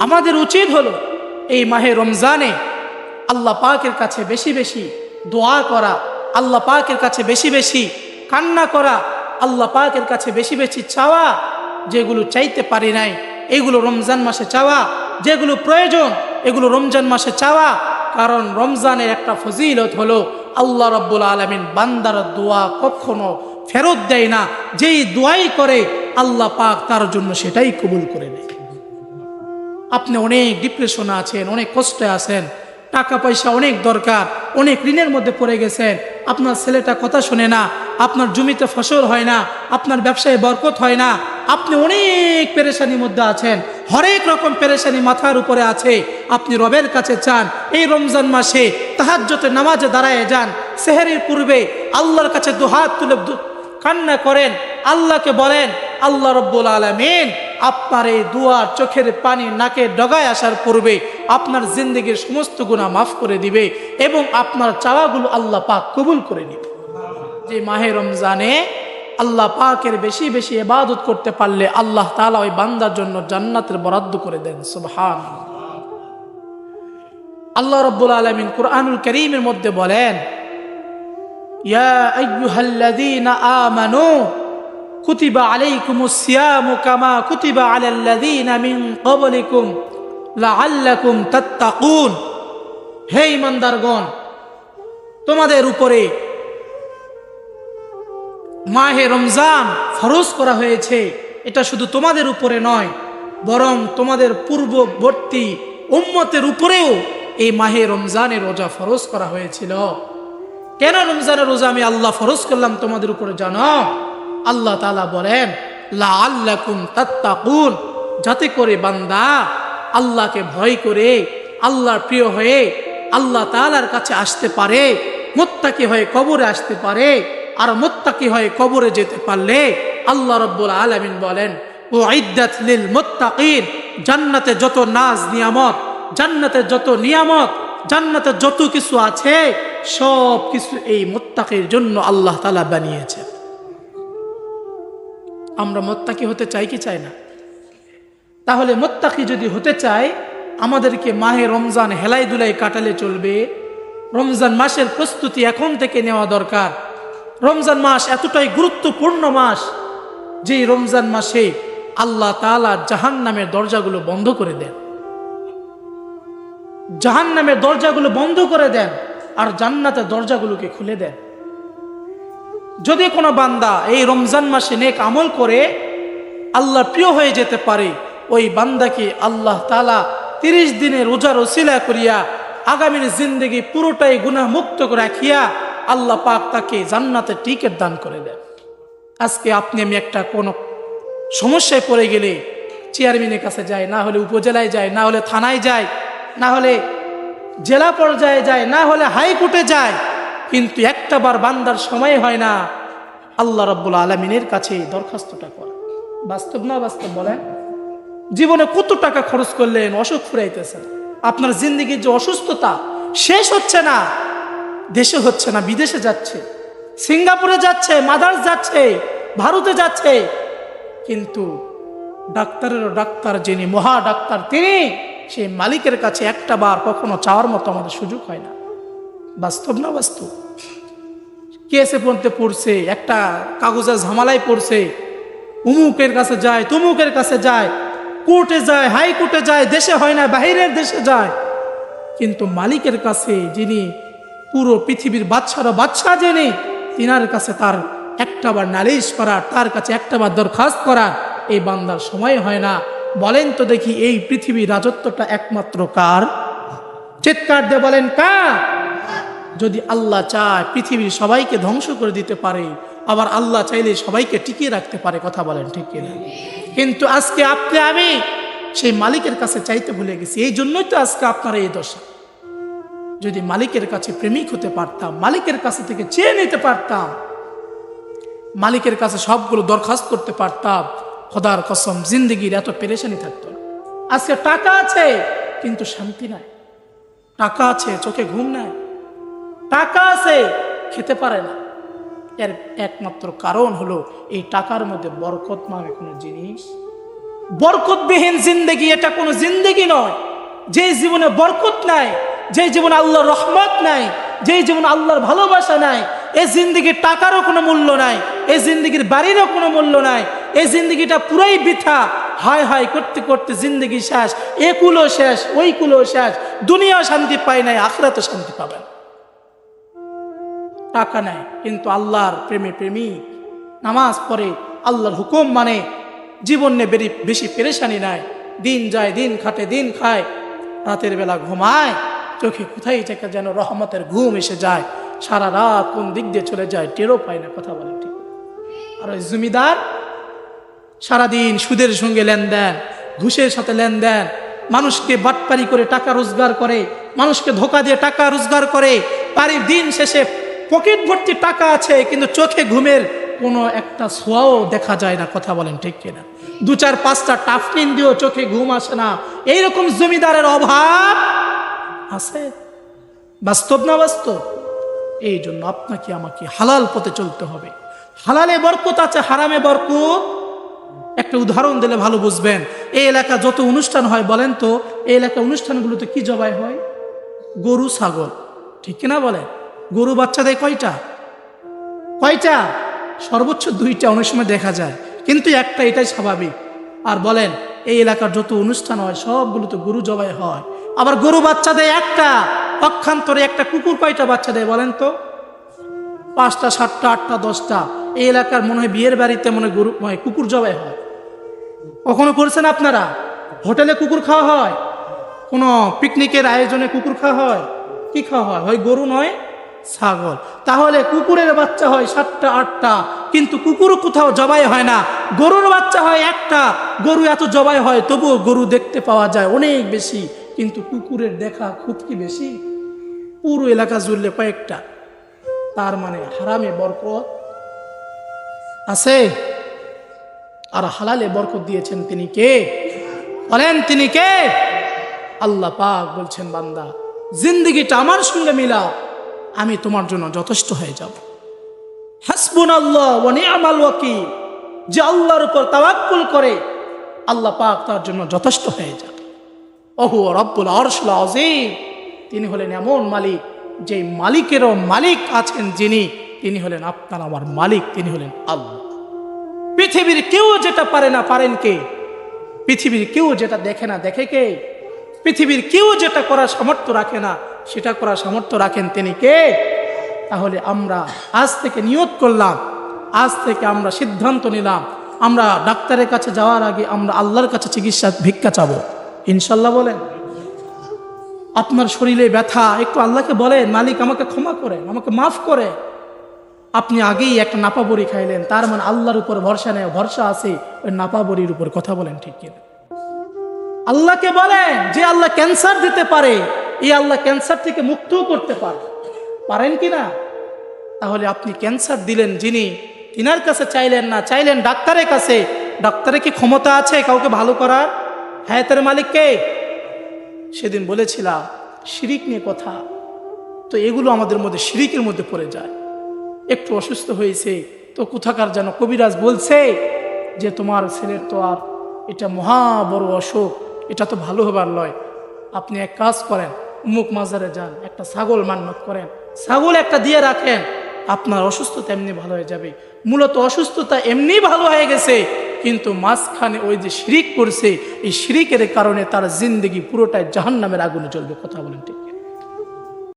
আমাদের উচিত হলো এই মাহে রমজানে আল্লাহ পাকের কাছে বেশি বেশি দোয়া করা, আল্লাহ পাকের কাছে বেশি বেশি কান্না করা, আল্লাহ পাকের কাছে বেশি বেশি চাওয়া, যেগুলো চাইতে পারি নাই এগুলো রমজান মাসে চাওয়া, যেগুলো প্রয়োজন এগুলো রমজান মাসে চাওয়া। কারণ রমজানের একটা ফজিলত হলো আল্লাহ রাব্বুল আলামিন বান্দার দোয়া কখনো ফেরত দেয় না। যেই দোয়াই করে আল্লাহ পাক তার জন্য সেটাই কবুল করে নেয়। আপনি অনেক ডিপ্রেশনে আছেন, অনেক কষ্টে আছেন, টাকা পয়সা অনেক দরকার, অনেক ঋণের মধ্যে পড়ে গেছেন, আপনার ছেলেটা কথা শোনে না, আপনার জমিতে ফসল হয় না, আপনার ব্যবসায় বরকত হয় না, আপনি অনেক পেরেশানির মধ্যে আছেন, হরেক রকম পেরেশানি মাথার উপরে আছে। আপনি রবের কাছে চান এই রমজান মাসে তাহাজ্জুদে নামাজে দাঁড়ায় যান, সেহরির পূর্বে আল্লাহর কাছে দুহাত তুলে কান্না করেন, আল্লাহকে বলেন আল্লাহ রাব্বুল আলামিন আপনার এই দুয়ার চোখের পানি নাকে ডগায় আসার পূর্বে আপনার জিন্দেগির সমস্ত গুনাহ মাফ করে দিবে এবং আপনার চাওয়াগুলো আল্লাহ পাক কবুল করে নেবে। যে মাহে রমজানে আল্লাহ পাকের বেশি বেশি ইবাদত করতে পারলে আল্লাহ তাআলা ওই বান্দার জন্য জান্নাতের বরাদ্দ করে দেন। সুবহানাল্লাহ। আল্লাহ রাব্বুল আলামিন কুরআনুল কারীমের মধ্যে বলেন, ইয়া আইয়ুহাল্লাযীনা আমানু কুতিবা আলাইকুমুস সিয়ামু কামা কুতিবা আলাল্লাযীনা মিন ক্বাবলিকুম লাআল্লাকুম তাত্তাকুন। হে ঈমানদারগণ, তোমাদের উপরে মাহে রমজান ফরজ করা হয়েছে। এটা শুধু তোমাদের উপরে নয়, বরং তোমাদের পূর্ববর্তী উম্মতের উপরেও এই মাহে রমজানের রোজা ফরজ করা হয়েছিল। কেন রমজানের রোজা আমি আল্লাহ ফরজ করলাম তোমাদের উপরে জানো? আল্লাহ তাআলা বলেন লাআল্লাকুম তাত্তাকুন, যাতে করে বান্দা আল্লাহকে ভয় করে আল্লাহর প্রিয় হয়ে আল্লাহ তাআলার কাছে আসতে পারে, মুত্তাকি হয়ে কবরে আসতে পারে। আর মুত্তাকি হয়ে কবরে যেতে পারলে আল্লাহ রাব্বুল আলামিন বলেন উইদ্দাত লিল মুত্তাকিন, জান্নাতে যত নাজ নিয়ামত, জান্নাতে যত নিয়ামত, জান্নাতে যত কিছু আছে সব কিছু এই মুত্তাকির জন্য আল্লাহ তাআলা বানিয়েছে। আমরা মুত্তাকি হতে চাই কি চাই না? তাহলে মুত্তাকি যদি হতে চাই আমাদেরকে মাহে রমজান হেলাই দুলাই কাটালে চলবে? রমজান মাসের প্রস্তুতি এখন থেকে নেওয়া দরকার। রমজান মাস এতটাই গুরুত্বপূর্ণ মাস যে রমজান মাসে আল্লাহ তাআলা জাহান্নামের দরজাগুলো বন্ধ করে দেন, জাহান্নামের দরজাগুলো বন্ধ করে দেন আর জান্নাতের দরজাগুলোকে খুলে দেন। যদি কোনো বান্দা এই রমজান মাসে নেক আমল করে আল্লাহ প্রিয় হয়ে যেতে পারে, ওই বান্দাকে আল্লাহ তাআলা 30 দিনের রোজার ওসিলা করিয়া আগামীর জিন্দেগি পুরোটাই গুনাহ মুক্ত রাখিয়া আল্লাহ পাক তাকে জান্নাতের টিকিট দান করে দেন। আজকে আপনি আমি একটা কোনো সমস্যায় পড়ে গেলে চেয়ারম্যানের কাছে যায়, না হলে উপজেলায় যায়, না হলে থানায় যায়, না হলে জেলা পর্যায়ে যায়, না হলে হাইকোর্টে যায়, কিন্তু একটা বার বান্দার সময় হয় না আল্লাহ রাব্বুল আলামিনের কাছে দরখাস্তটা করা। বাস্তব না বাস্তব বলেন? জীবনে কত টাকা খরচ করলেন, অসুখ ফুরাইতেছেন, আপনার জিন্দেগির যে অসুস্থতা শেষ হচ্ছে না, দেশে হচ্ছে না, বিদেশে যাচ্ছে, সিঙ্গাপুরে যাচ্ছে, মাদার্স যাচ্ছে, ভারতে যাচ্ছে, কিন্তু ডাক্তারেরও ডাক্তার যিনি মহা ডাক্তার তিনি সেই মালিকের কাছে একটা বার কখনো চাওয়ার মতো আমাদের সুযোগ হয় না। বাস্তব না বাস্তব? কেসে পড়ছে, একটা কাগজের ঝামেলায় পড়ছে, উমুকের কাছে যায়, তুমুকের কাছে যায়, কোর্টে যায়, হাইকোর্টে যায়, দেশে হয় না, বাহিরের দেশে যায়, কিন্তু মালিকের কাছে যিনি পুরো পৃথিবীর বাদশারা বাদশা যিনি, তিনার কাছে তার একটাবার নালিশ করার, তার কাছে একটাবার দরখাস্ত করার এই বান্দার সময় হয় না। বলেন তো দেখি এই পৃথিবীর রাজত্বটা একমাত্র কার? চিৎকার দিয়ে বলেন কার? যদি আল্লাহ চায় পৃথিবীর সবাইকে ধ্বংস করে দিতে পারে, আবার আল্লাহ চাইলে সবাইকে টিকিয়ে রাখতে পারে। কথা বলেন ঠিক কিনা? কিন্তু আজকে আপনি আমি সেই মালিকের কাছে চাইতে ভুলে গেছি। এই জন্যই তো আজকে আপনার এই দশা। যদি মালিকের কাছে প্রেমিক হতে পারতাম, মালিকের কাছে থেকে চেয়ে নিতে পারতাম, মালিকের কাছে সবগুলো দরখাস্ত করতে পারতাম, খোদার কসম জিন্দেগির এত পেরেশানি থাকতো না। আজকে টাকা আছে কিন্তু শান্তি নাই, টাকা আছে চোখে ঘুম নাই, টাকা আছে খেতে পারে না। এর একমাত্র কারণ হলো এই টাকার মধ্যে বরকত নামে কোনো জিনিস বরকতবিহীন জিন্দেগি এটা কোনো জিন্দেগি নয়। যে জীবনে বরকত নাই, যে জীবনে আল্লাহর রহমত নাই, যে জীবনে আল্লাহর ভালোবাসা নাই, এই জিন্দেগির টাকারও কোনো মূল্য নাই, এই জিন্দেগির বাড়িরও কোনো মূল্য নাই। এই জিন্দেগিটা পুরাই বৃথা। হায় হায় করতে করতে জিন্দেগি শেষ, এ কুলো শেষ, ওই কুলো শেষ, দুনিয়া শান্তি পায় নাই, আখিরাতে শান্তি পাবেন। টাকা নাই কিন্তু আল্লাহর প্রেমে প্রেমিক, নামাজ পড়ে, আল্লাহর হুকুম মানে, জীবন নিয়ে বেশি পেরেশানি নাই, দিন যায়, দিন খাটে, দিন খায়, রাতের বেলা ঘুমায়, চোখে কোথায় থেকে যেন রহমতের ঘুম এসে যায়, সারা রাত কোন দিক দিয়ে চলে যায় টেরও পায় না। কথা বলে ঠিক। আর ওই জমিদার সারাদিন সুদের সঙ্গে লেনদেন, ঘুষের সাথে লেনদেন, মানুষকে বাটপারি করে টাকা রোজগার করে, মানুষকে ধোকা দিয়ে টাকা রোজগার করে, বাড়ির দিন শেষে পকেট ভর্তি টাকা আছে কিন্তু চোখে ঘুমের কোনো একটা ছোঁয়াও দেখা যায় না। কথা বলেন ঠিক কিনা? 2-4-5টা টাফকিন দিয়েও চোখে ঘুম আসে না। এইরকম জমিদারের অভাব আছে? বাস্তব না বাস্তব? এই জন্য আপনাকে আমাকে হালাল পথে চলতে হবে। হালালে বরকত আছে, হারামে বরকত। একটা উদাহরণ দিলে ভালো বুঝবেন। এই এলাকা যত অনুষ্ঠান হয় বলেন তো, এই এলাকা অনুষ্ঠানগুলোতে কি জবাই হয়? গরু, ছাগল, ঠিক কিনা বলেন? গরু বাচ্চা দেয় কয়টা? কয়টা? সর্বোচ্চ 2টা, অনেক সময় দেখা যায়, কিন্তু একটা, এটাই স্বাভাবিক। আর বলেন এই এলাকার যত অনুষ্ঠান হয় সবগুলোতে গরু জবাই হয়। আবার গরু বাচ্চা দেয় একটা, পক্ষান্তরে একটা কুকুর কয়টা বাচ্চা দেয় বলেন তো? 5টা, 7টা, 8টা, 10টা। এই এলাকার মনে হয় বিয়ের বাড়িতে মনে হয় গরু, কুকুর জবাই হয়। কখনো করছেন আপনারা? হোটেলে কুকুর খাওয়া হয়, কোনো পিকনিকের আয়োজনে কুকুর খাওয়া হয়, কি খাওয়া হয়? হয় গরু নয় ছাগল। তাহলে কুকুরের বাচ্চা হয় 7টা, 8টা, কিন্তু কুকুরও কোথাও জবাই হয় না। গরুর বাচ্চা হয় একটা, গরু এত জবাই হয় তবুও গরু দেখতে পাওয়া যায় অনেক বেশি, কিন্তু কুকুরের দেখা খুব কি বেশি? পুরো এলাকা জুড়লে কয়েকটা। তার মানে হারামে বরকত আছে আর হালালে বরকত দিয়েছেন তিনি কে? বলেন তিনি কে? আল্লাহ পাক বলছেন, বান্দা জিন্দেগিটা আমার সঙ্গে মিলাও, আমি তোমার জন্য যথেষ্ট হয়ে যাব। হাসবুনাল্লাহ ওয়া নি'মাল ওয়াকিল। যে আল্লাহর উপর তাওয়াক্কুল করে আল্লাহ পাক তার জন্য যথেষ্ট হয়ে যাবে। ওহু রব্বুল আরশিল আযীম। তিনি হলেন এমন মালিক, যে মালিকেরও মালিক আছেন যিনি, তিনি হলেন আপনার আমার মালিক, তিনি হলেন আল্লাহ। পৃথিবীর কেউ যেটা পারে না, পারেন কে? পৃথিবীর কেউ যেটা দেখে না, দেখে কে? পৃথিবীর কেউ যেটা করার সামর্থ্য রাখে না, সেটা করার সামর্থ্য রাখেন তিনি কে? তাহলে আমরা আজ থেকে নিয়ত করলাম, আজ থেকে আমরা সিদ্ধান্ত নিলাম, আমরা ডাক্তারের কাছে যাওয়ার আগে আমরা আল্লাহর কাছে চিকিৎসা ভিক্ষা চাবো, ইনশাল্লাহ। বলেন আপনার শরীরে ব্যথা, একটু আল্লাহকে বলেন, মালিক আমাকে ক্ষমা করে, আমাকে মাফ করে। আপনি আগেই একটা নাপাবড়ি খাইলেন, তার মানে আল্লাহর উপর ভরসা নেই, ভরসা আছে ওই নাপাবড়ির উপর। কথা বলেন ঠিক কিনা? আল্লাহকে বলেন যে আল্লাহ ক্যান্সার দিতে পারে, এই আল্লাহ ক্যান্সার থেকে মুক্তও করতে পারে, পারেন কিনা? তাহলে আপনি ক্যান্সার দিলেন যিনি, তিনার কাছে চাইলেন না, চাইলেন ডাক্তারের কাছে। ডাক্তারের কি ক্ষমতা আছে কাউকে ভালো করার? হায়াতের মালিক কে? সেদিন বলেছিলাম শিরিক নিয়ে কথা, তো এগুলো আমাদের মধ্যে শিরিকের মধ্যে পড়ে যায়। একটু অসুস্থ হয়েছে তো কোথাকার যেন কবিরাজ বলছে যে তোমার ছেলের তো আর এটা মহা বড় অসুখ, এটা তো ভালো হবার নয়, আপনি এক কাজ করেন, মুখ মাজারে যান, একটা ছাগল মান্নত করেন, ছাগল একটা দিয়ে রাখেন, আপনার অসুস্থতা এমনি ভালো হয়ে যাবে। মূলত অসুস্থতা এমনি ভালো হয়ে গেছে, কিন্তু মাঝখানে ওই যে শিরিক করছে, এই শিরিকের কারণে তার জিন্দেগি পুরোটাই জাহান্নামের আগুনে জ্বলবে। কথা বলেন ঠিক?